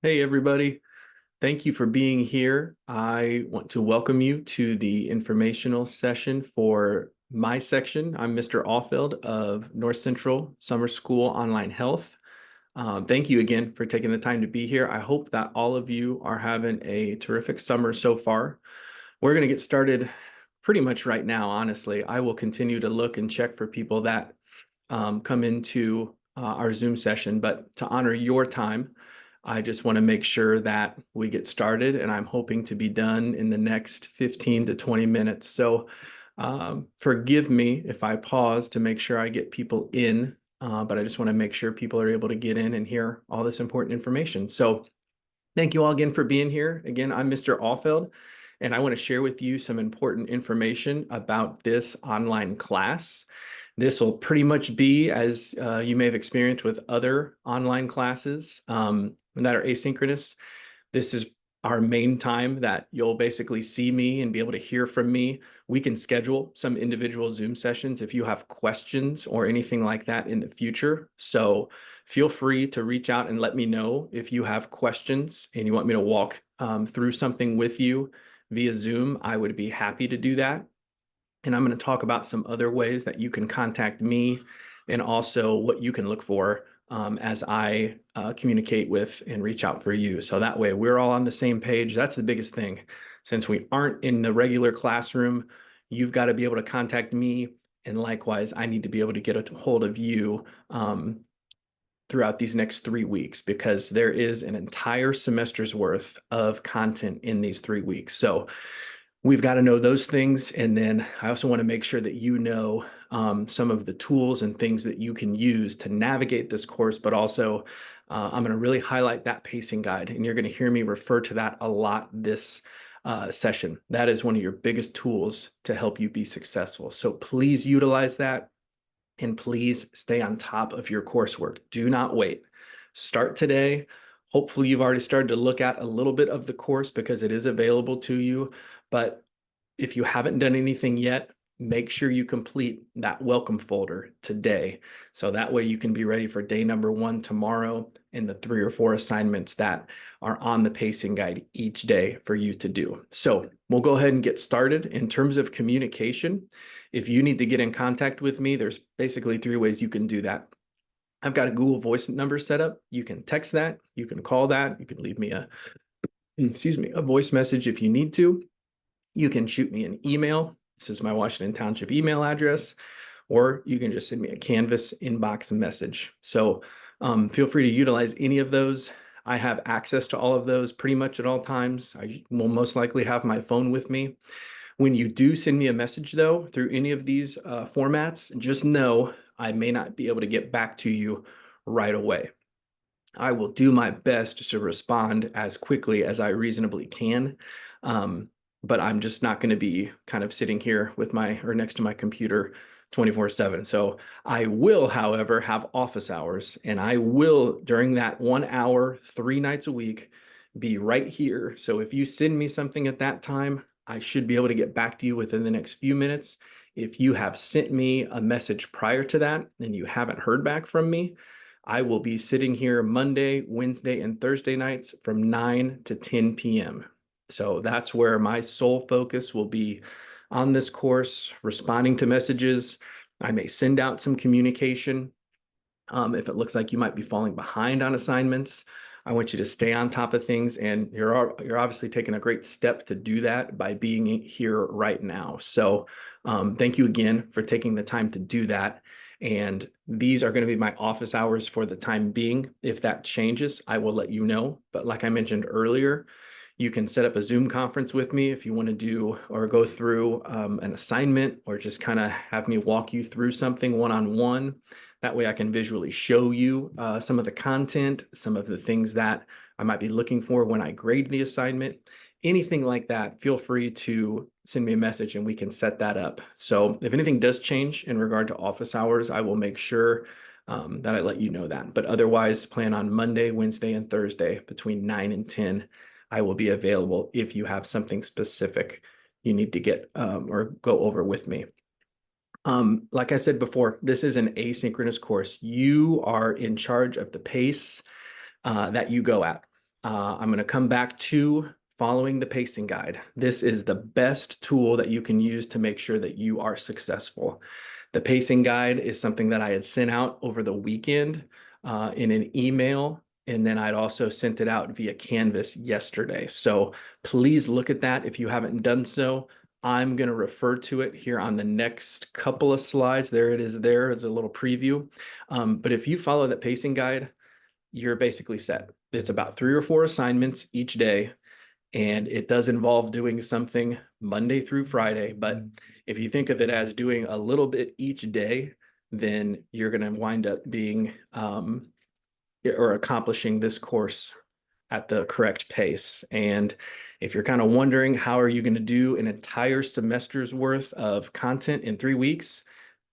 Hey, everybody. Thank you for being here. I want to welcome you to the informational session for my section. I'm Mr. Allfield of North Central Summer School Online Health. Thank you again for taking the time to be here. I hope that all of you are having a terrific summer so far. We're going to get started pretty much right now, honestly. I will continue to look and check for people that come into our Zoom session, but to honor your time, I just want to make sure that we get started, and I'm hoping to be done in the next 15 to 20 minutes. So forgive me if I pause to make sure I get people in, but I just want to make sure people are able to get in and hear all this important information. So thank you all again for being here. Again, I'm Mr. Allfeld, and I want to share with you some important information about this online class. This will pretty much be as you may have experienced with other online classes that are asynchronous. This is our main time that you'll basically see me and be able to hear from me. We can schedule some individual Zoom sessions if you have questions or anything like that in the future. So feel free to reach out and let me know if you have questions and you want me to walk through something with you via Zoom. I would be happy to do that. And I'm going to talk about some other ways that you can contact me and also what you can look for as I communicate with and reach out for you. So that way we're all on the same page. That's the biggest thing. Since we aren't in the regular classroom, you've got to be able to contact me. And likewise, I need to be able to get a hold of you throughout these next 3 weeks because there is an entire semester's worth of content in these 3 weeks. So we've got to know those things. And then I also want to make sure that you know some of the tools and things that you can use to navigate this course, but also I'm going to really highlight that pacing guide. And you're going to hear me refer to that a lot this session. That is one of your biggest tools to help you be successful. So please utilize that and please stay on top of your coursework. Do not wait. Start today. Hopefully you've already started to look at a little bit of the course because it is available to you. But if you haven't done anything yet, make sure you complete that welcome folder today. So that way you can be ready for day number 1 tomorrow and the 3 or 4 assignments that are on the pacing guide each day for you to do. So we'll go ahead and get started. In terms of communication, if you need to get in contact with me, there's basically 3 ways you can do that. I've got a Google Voice number set up. You can text that, you can call that, you can leave me a voice message if you need to. You can shoot me an email. This is my Washington Township email address, or you can just send me a Canvas inbox message. So feel free to utilize any of those. I have access to all of those pretty much at all times. I will most likely have my phone with me. When you do send me a message, though, through any of these formats, just know I may not be able to get back to you right away. I will do my best to respond as quickly as I reasonably can. But I'm just not going to be kind of sitting here with next to my computer 24/7. So I will, however, have office hours, and I will, during that 1 hour, 3 nights a week, be right here. So if you send me something at that time, I should be able to get back to you within the next few minutes. If you have sent me a message prior to that and you haven't heard back from me, I will be sitting here Monday, Wednesday, and Thursday nights from 9 to 10 p.m. So that's where my sole focus will be on this course, responding to messages. I may send out some communication if it looks like you might be falling behind on assignments. I want you to stay on top of things, and you're obviously taking a great step to do that by being here right now. So thank you again for taking the time to do that. And these are going to be my office hours for the time being. If that changes, I will let you know. But like I mentioned earlier, you can set up a Zoom conference with me if you want to do or go through an assignment or just kind of have me walk you through something one-on-one. That way I can visually show you some of the content, some of the things that I might be looking for when I grade the assignment. Anything like that, feel free to send me a message and we can set that up. So if anything does change in regard to office hours, I will make sure that I let you know that. But otherwise, plan on Monday, Wednesday, and Thursday between 9 and 10. I will be available if you have something specific you need to get or go over with me. Like I said before, this is an asynchronous course. You are in charge of the pace that you go at. I'm going to come back to following the pacing guide. This is the best tool that you can use to make sure that you are successful. The pacing guide is something that I had sent out over the weekend in an email, and then I'd also sent it out via Canvas yesterday. So please look at that if you haven't done so. I'm going to refer to it here on the next couple of slides. There it is. There is a little preview. But if you follow that pacing guide, you're basically set. It's about 3 or 4 assignments each day, and it does involve doing something Monday through Friday. But if you think of it as doing a little bit each day, then you're going to wind up being or accomplishing this course at the correct pace. And if you're kind of wondering how are you going to do an entire semester's worth of content in 3 weeks,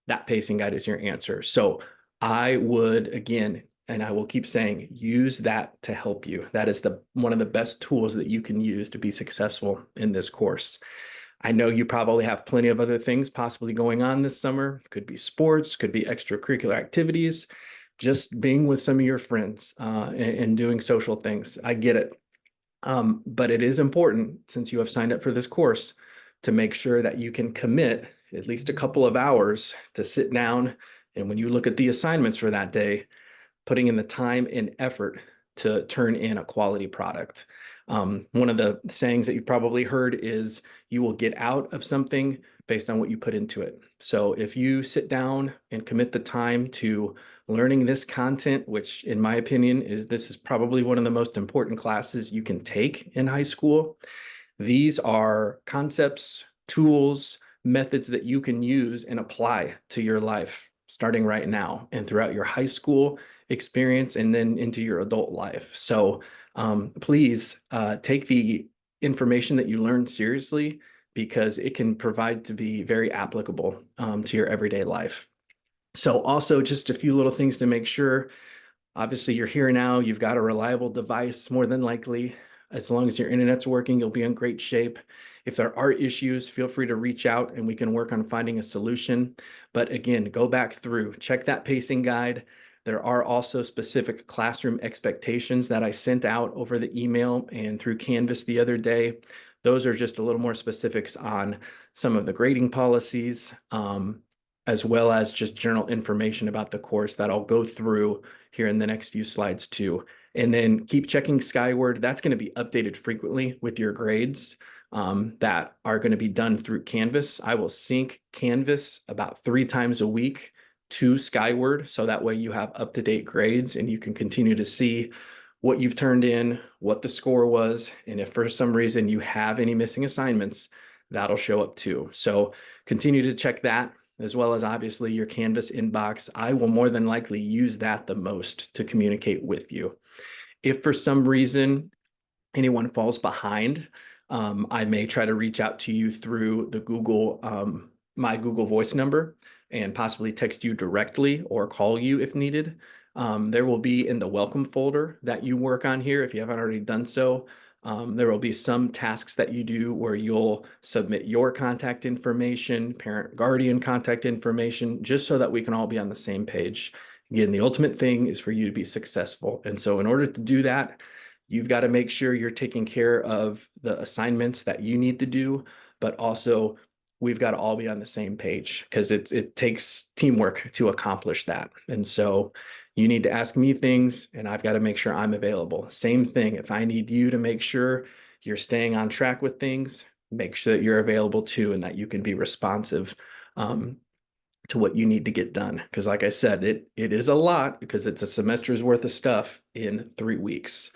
that pacing guide is your answer. So I would, again, and I will keep saying, use that to help you. That is one of the best tools that you can use to be successful in this course. I know you probably have plenty of other things possibly going on this summer. Could be sports, could be extracurricular activities, just being with some of your friends and doing social things. I get it. But it is important, since you have signed up for this course, to make sure that you can commit at least a couple of hours to sit down. And when you look at the assignments for that day, putting in the time and effort to turn in a quality product. One of the sayings that you've probably heard is you will get out of something based on what you put into it. So if you sit down and commit the time to learning this content, which in my opinion this is probably one of the most important classes you can take in high school. These are concepts, tools, methods that you can use and apply to your life starting right now and throughout your high school experience and then into your adult life. So please take the information that you learn seriously, because it can provide to be very applicable to your everyday life. So also just a few little things to make sure. Obviously, you're here now, you've got a reliable device, more than likely. As long as your internet's working, you'll be in great shape. If there are issues, feel free to reach out and we can work on finding a solution. But again, go back through, check that pacing guide. There are also specific classroom expectations that I sent out over the email and through Canvas the other day. Those are just a little more specifics on some of the grading policies, as well as just general information about the course that I'll go through here in the next few slides too. And then keep checking Skyward. That's going to be updated frequently with your grades that are going to be done through Canvas. I will sync Canvas about 3 times a week to Skyward, so that way you have up-to-date grades and you can continue to see what you've turned in, what the score was, and if for some reason you have any missing assignments, that'll show up too. So continue to check that, as well as obviously your Canvas inbox. I will more than likely use that the most to communicate with you. If for some reason anyone falls behind, I may try to reach out to you through the Google, my Google Voice number, and possibly text you directly or call you if needed. There will be in the welcome folder that you work on here, if you haven't already done so, there will be some tasks that you do where you'll submit your contact information, parent guardian contact information, just so that we can all be on the same page. Again, the ultimate thing is for you to be successful. And so in order to do that, you've got to make sure you're taking care of the assignments that you need to do, but also we've got to all be on the same page, because it takes teamwork to accomplish that. And so you need to ask me things and I've got to make sure I'm available. Same thing. If I need you to make sure you're staying on track with things, make sure that you're available too, and that you can be responsive to what you need to get done. Because like I said, it is a lot, because it's a semester's worth of stuff in 3 weeks.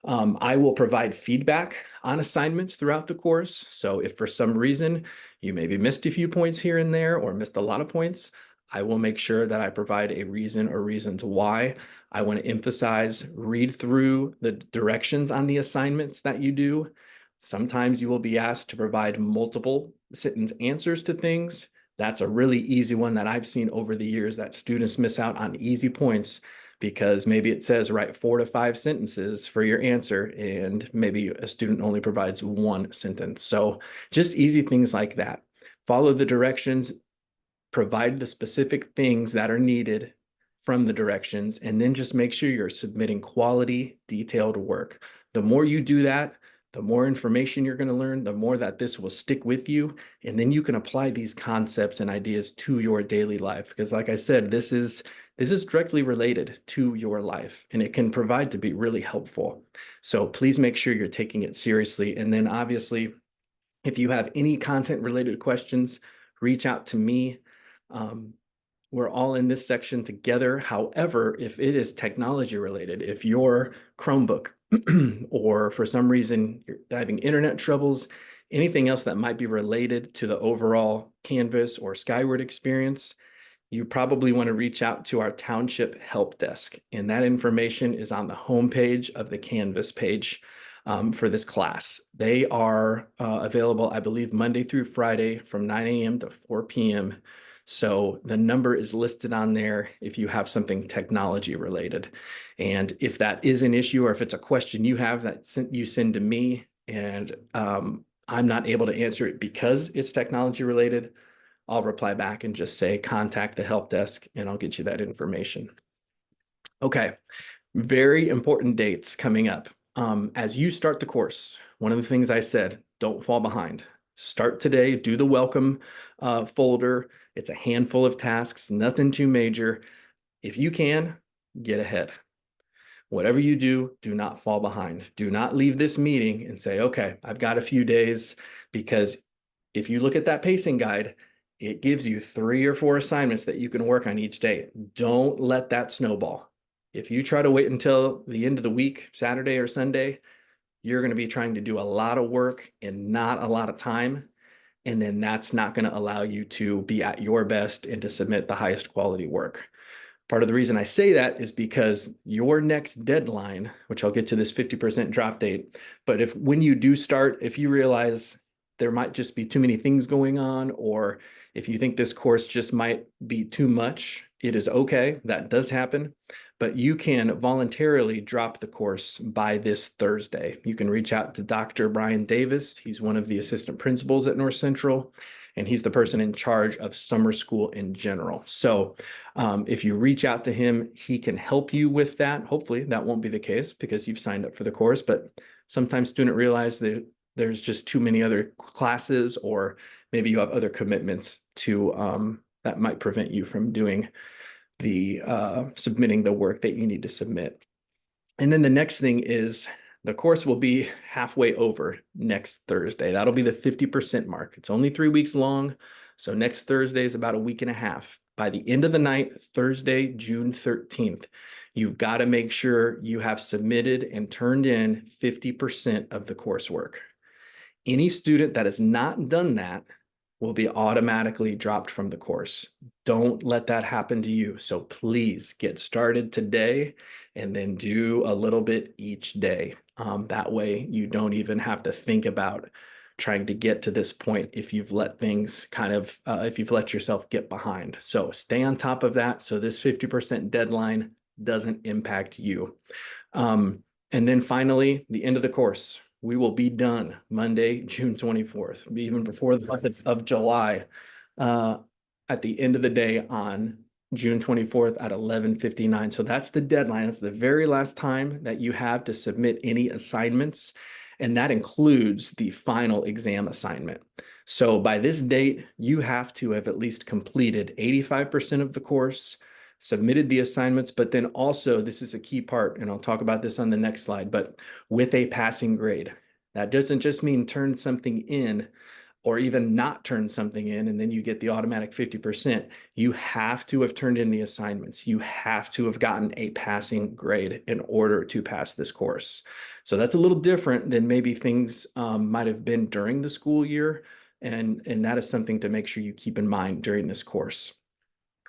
I will provide feedback on assignments throughout the course. So if for some reason you maybe missed a few points here and there or missed a lot of points, I will make sure that I provide a reason or reasons why. I want to emphasize, read through the directions on the assignments that you do. Sometimes you will be asked to provide multiple sentence answers to things. That's a really easy one that I've seen over the years that students miss out on easy points, because maybe it says write 4 to 5 sentences for your answer, and maybe a student only provides 1 sentence. So just easy things like that. Follow the directions, provide the specific things that are needed from the directions, and then just make sure you're submitting quality, detailed work. The more you do that, the more information you're going to learn, the more that this will stick with you. And then you can apply these concepts and ideas to your daily life. Because like I said, this is directly related to your life, and it can provide to be really helpful. So please make sure you're taking it seriously. And then obviously, if you have any content related questions, reach out to me. We're all in this section together. However, if it is technology related, if your Chromebook or for some reason you're having internet troubles, anything else that might be related to the overall Canvas or Skyward experience, you probably want to reach out to our township help desk. And that information is on the homepage of the Canvas page for this class. They are available, I believe, Monday through Friday from 9 a.m. to 4 p.m. So the number is listed on there if you have something technology related. And if that is an issue, or if it's a question you have that you send to me and I'm not able to answer it because it's technology related, I'll reply back and just say, contact the help desk and I'll get you that information. Okay, very important dates coming up. As you start the course, one of the things I said, don't fall behind. Start today, do the welcome folder. It's a handful of tasks, nothing too major. If you can, get ahead. Whatever you do, do not fall behind. Do not leave this meeting and say, okay, I've got a few days, because if you look at that pacing guide, it gives you 3 or 4 assignments that you can work on each day. Don't let that snowball. If you try to wait until the end of the week, Saturday or Sunday, you're going to be trying to do a lot of work and not a lot of time. And then that's not going to allow you to be at your best and to submit the highest quality work. Part of the reason I say that is because your next deadline, which I'll get to this 50% drop date, but if when you do start, if you realize there might just be too many things going on, or if you think this course just might be too much, it is okay. That does happen, but you can voluntarily drop the course by this Thursday. You can reach out to Dr. Brian Davis. He's one of the assistant principals at North Central, and he's the person in charge of summer school in general. So if you reach out to him, he can help you with that. Hopefully that won't be the case because you've signed up for the course, but sometimes students realize that there's just too many other classes, or maybe you have other commitments to that might prevent you from doing the submitting the work that you need to submit. And then the next thing is the course will be halfway over next Thursday. That'll be the 50% mark. It's only 3 weeks long. So next Thursday is about a week and a half. By the end of the night, Thursday, June 13th, you've got to make sure you have submitted and turned in 50% of the coursework. Any student that has not done that will be automatically dropped from the course. Don't let that happen to you. So please get started today and then do a little bit each day. That way you don't even have to think about trying to get to this point if you've let things if you've let yourself get behind. So stay on top of that so this 50% deadline doesn't impact you. And then finally, the end of the course. We will be done Monday, June 24th, even before the month of July, at the end of the day on June 24th at 11:59. So that's the deadline. That's the very last time that you have to submit any assignments. And that includes the final exam assignment. So by this date, you have to have at least completed 85% of the course, submitted the assignments, but then also, this is a key part, and I'll talk about this on the next slide, but with a passing grade. That doesn't just mean turn something in or even not turn something in and then you get the automatic 50%. You have to have turned in the assignments. You have to have gotten a passing grade in order to pass this course. So that's a little different than maybe things might have been during the school year, and that is something to make sure you keep in mind during this course.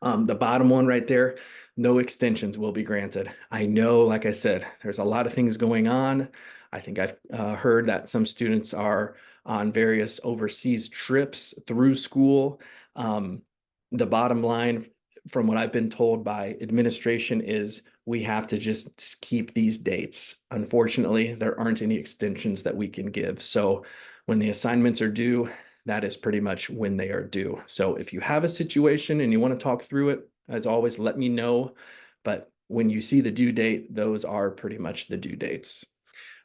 The bottom one right there, no extensions will be granted. I know, like I said, there's a lot of things going on. I think I've heard that some students are on various overseas trips through school. The bottom line, from what I've been told by administration, is we have to just keep these dates. Unfortunately, there aren't any extensions that we can give. So when the assignments are due, that is pretty much when they are due. So if you have a situation and you want to talk through it, as always, let me know. But when you see the due date, those are pretty much the due dates.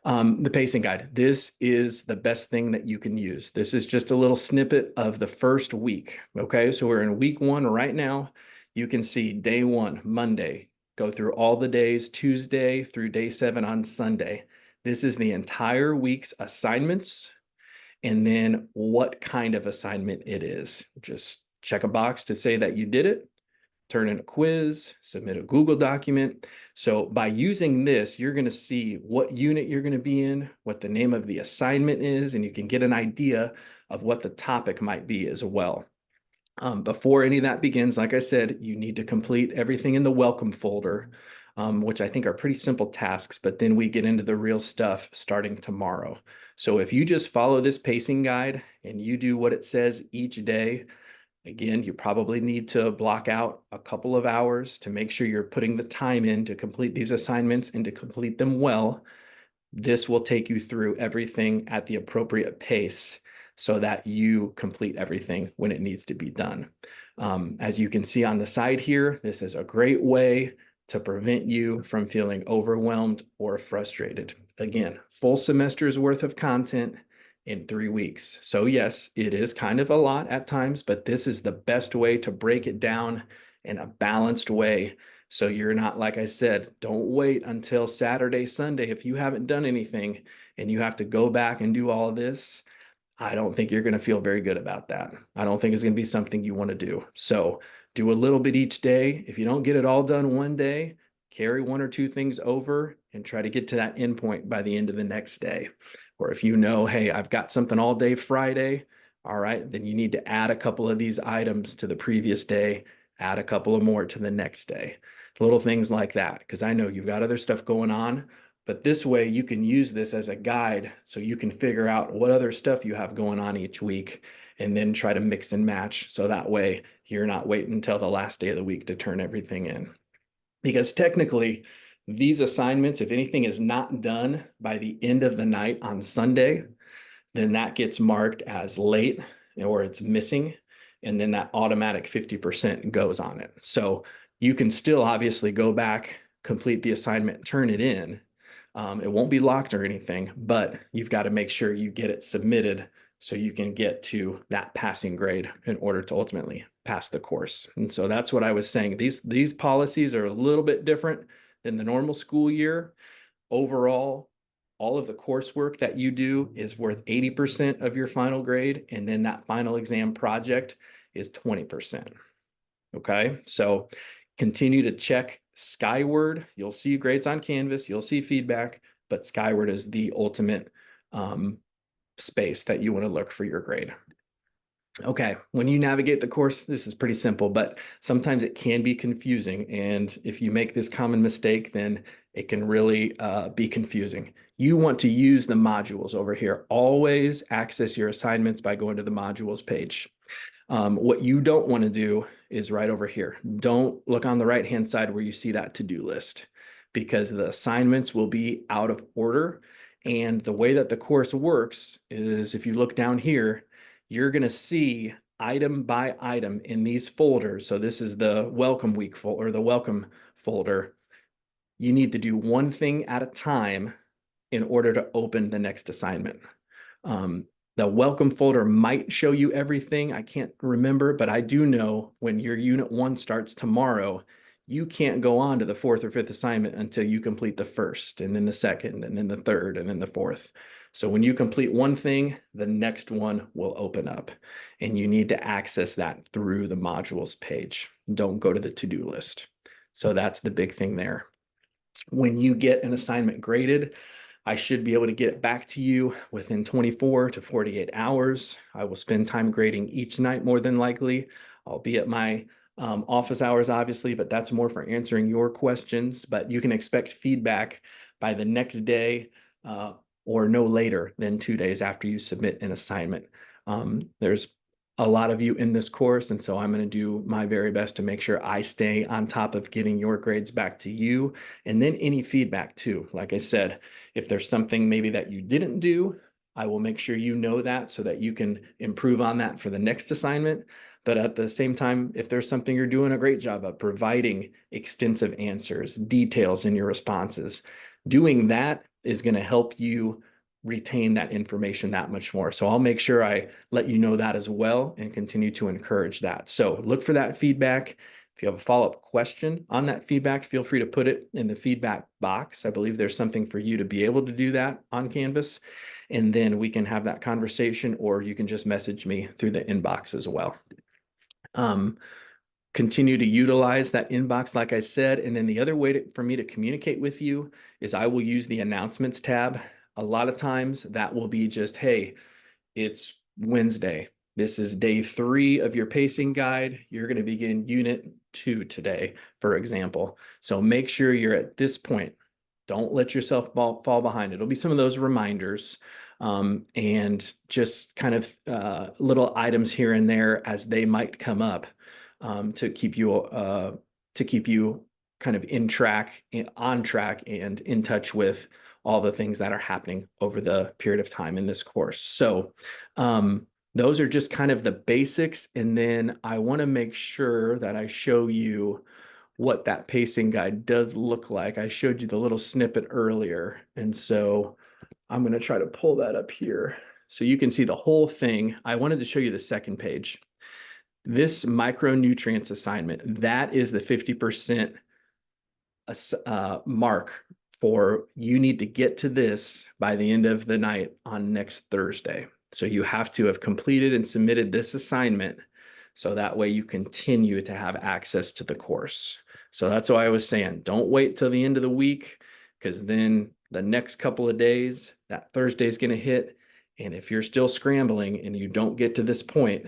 The pacing guide. This is the best thing that you can use. This is just a little snippet of the first week. Okay, so we're in week 1 right now. You can see day 1, Monday, go through all the days, Tuesday through day 7 on Sunday. This is the entire week's assignments, and then what kind of assignment it is. Just check a box to say that you did it, turn in a quiz, submit a Google document. So by using this, you're going to see what unit you're going to be in, what the name of the assignment is, and you can get an idea of what the topic might be as well. Before any of that begins, like I said, you need to complete everything in the welcome folder, which I think are pretty simple tasks, but then we get into the real stuff starting tomorrow. So if you just follow this pacing guide and you do what it says each day, again, you probably need to block out a couple of hours to make sure you're putting the time in to complete these assignments and to complete them well. This will take you through everything at the appropriate pace so that you complete everything when it needs to be done. As you can see on the side here, this is a great way to prevent you from feeling overwhelmed or frustrated. Again, full semester's worth of content in 3 weeks. So yes, it is kind of a lot at times, but this is the best way to break it down in a balanced way. So you're not, like I said, don't wait until Saturday, Sunday. If you haven't done anything and you have to go back and do all of this, I don't think you're going to feel very good about that. I don't think it's going to be something you want to do. So do a little bit each day. If you don't get it all done one day, carry 1 or 2 things over and try to get to that endpoint by the end of the next day. Or if you know, hey, I've got something all day Friday, all right, then you need to add a couple of these items to the previous day, add a couple of more to the next day. Little things like that, because I know you've got other stuff going on, but this way you can use this as a guide so you can figure out what other stuff you have going on each week and then try to mix and match. So that way you're not waiting until the last day of the week to turn everything in. Because technically, these assignments, if anything is not done by the end of the night on Sunday, then that gets marked as late or it's missing. And then that automatic 50% goes on it. So you can still obviously go back, complete the assignment, turn it in. It won't be locked or anything, but you've got to make sure you get it submitted so you can get to that passing grade in order to ultimately pass the course. And so that's what I was saying. These policies are a little bit different than the normal school year. Overall, all of the coursework that you do is worth 80% of your final grade, and then that final exam project is 20%. Okay, so continue to check Skyward. You'll see grades on Canvas, you'll see feedback, but Skyward is the ultimate space that you want to look for your grade. Okay, when you navigate the course, this is pretty simple, but sometimes it can be confusing. And if you make this common mistake, then it can really be confusing. You want to use the modules over here. Always access your assignments by going to the modules page. What you don't want to do is right over here. Don't look on the right-hand side where you see that to-do list, because the assignments will be out of order. And the way that the course works is if you look down here, you're going to see item by item in these folders. So this is the welcome week folder, or the welcome folder. You need to do one thing at a time in order to open the next assignment. The welcome folder might show you everything. I can't remember, but I do know when your unit 1 starts tomorrow, you can't go on to the 4th or 5th assignment until you complete the 1st, and then the 2nd, and then the 3rd, and then the 4th. So when you complete one thing, the next one will open up, and you need to access that through the modules page. Don't go to the to-do list. So that's the big thing there. When you get an assignment graded, I should be able to get it back to you within 24 to 48 hours. I will spend time grading each night more than likely. I'll be at my office hours, obviously, but that's more for answering your questions. But you can expect feedback by the next day or no later than 2 days after you submit an assignment. There's a lot of you in this course, and so I'm going to do my very best to make sure I stay on top of getting your grades back to you, and then any feedback too. Like I said, if there's something maybe that you didn't do, I will make sure you know that so that you can improve on that for the next assignment. But at the same time, if there's something you're doing a great job of providing extensive answers, details in your responses, doing that is going to help you retain that information that much more. So I'll make sure I let you know that as well and continue to encourage that. So look for that feedback. If you have a follow-up question on that feedback, feel free to put it in the feedback box. I believe there's something for you to be able to do that on Canvas. And then we can have that conversation, or you can just message me through the inbox as well. Continue to utilize that inbox, like I said. And then the other way for me to communicate with you is I will use the announcements tab. A lot of times that will be just, hey, it's Wednesday. This is day 3 of your pacing guide. You're going to begin unit 2 today, for example. So make sure you're at this point. Don't let yourself fall behind. It'll be some of those reminders and just kind of little items here and there as they might come up to keep you kind of on track and in touch with all the things that are happening over the period of time in this course. So those are just kind of the basics. And then I want to make sure that I show you what that pacing guide does look like. I showed you the little snippet earlier. And so I'm going to try to pull that up here so you can see the whole thing. I wanted to show you the second page. This micronutrients assignment, that is the 50% mark for you need to get to this by the end of the night on next Thursday. So you have to have completed and submitted this assignment so that way you continue to have access to the course. So that's why I was saying, don't wait till the end of the week, because then the next couple of days, that Thursday is going to hit. And if you're still scrambling and you don't get to this point,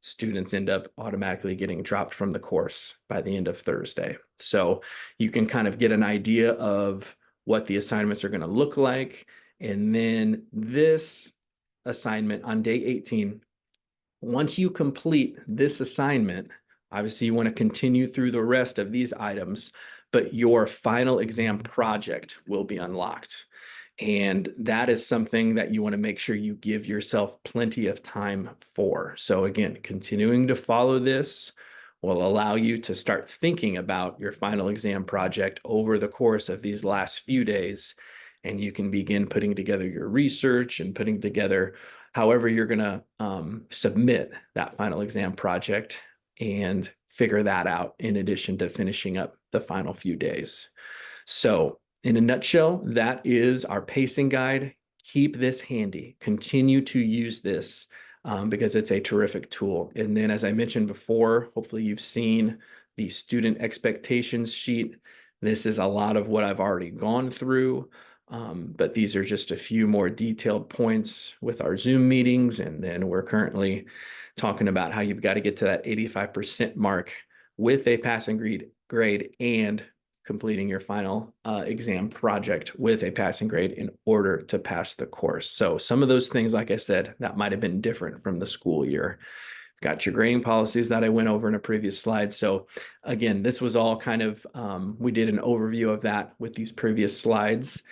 students end up automatically getting dropped from the course by the end of Thursday. So you can kind of get an idea of what the assignments are going to look like. And then this assignment on day 18, once you complete this assignment, obviously you want to continue through the rest of these items, but your final exam project will be unlocked. And that is something that you want to make sure you give yourself plenty of time for. So again, continuing to follow this will allow you to start thinking about your final exam project over the course of these last few days. And you can begin putting together your research and putting together however you're going to submit that final exam project and figure that out in addition to finishing up the final few days. So in a nutshell, that is our pacing guide. Keep this handy. Continue to use this because it's a terrific tool. And then, as I mentioned before, hopefully you've seen the student expectations sheet. This is a lot of what I've already gone through, but these are just a few more detailed points with our Zoom meetings. And then we're currently talking about how you've got to get to that 85% mark with a passing grade and completing your final exam project with a passing grade in order to pass the course. So some of those things, like I said, that might have been different from the school year. Got your grading policies that I went over in a previous slide. So again, this was all kind of, we did an overview of that with these previous slides.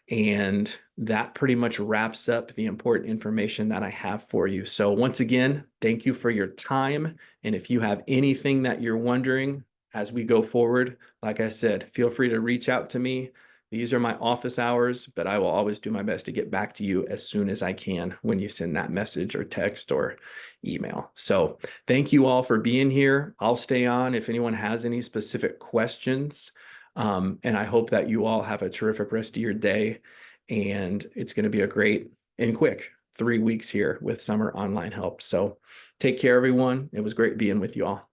And that pretty much wraps up the important information that I have for you. So once again, thank you for your time. And if you have anything that you're wondering as we go forward, like I said, feel free to reach out to me. These are my office hours, but I will always do my best to get back to you as soon as I can when you send that message or text or email. So thank you all for being here. I'll stay on if anyone has any specific questions. And I hope that you all have a terrific rest of your day. And it's going to be a great and quick 3 weeks here with Summer Online Help. So take care, everyone. It was great being with you all.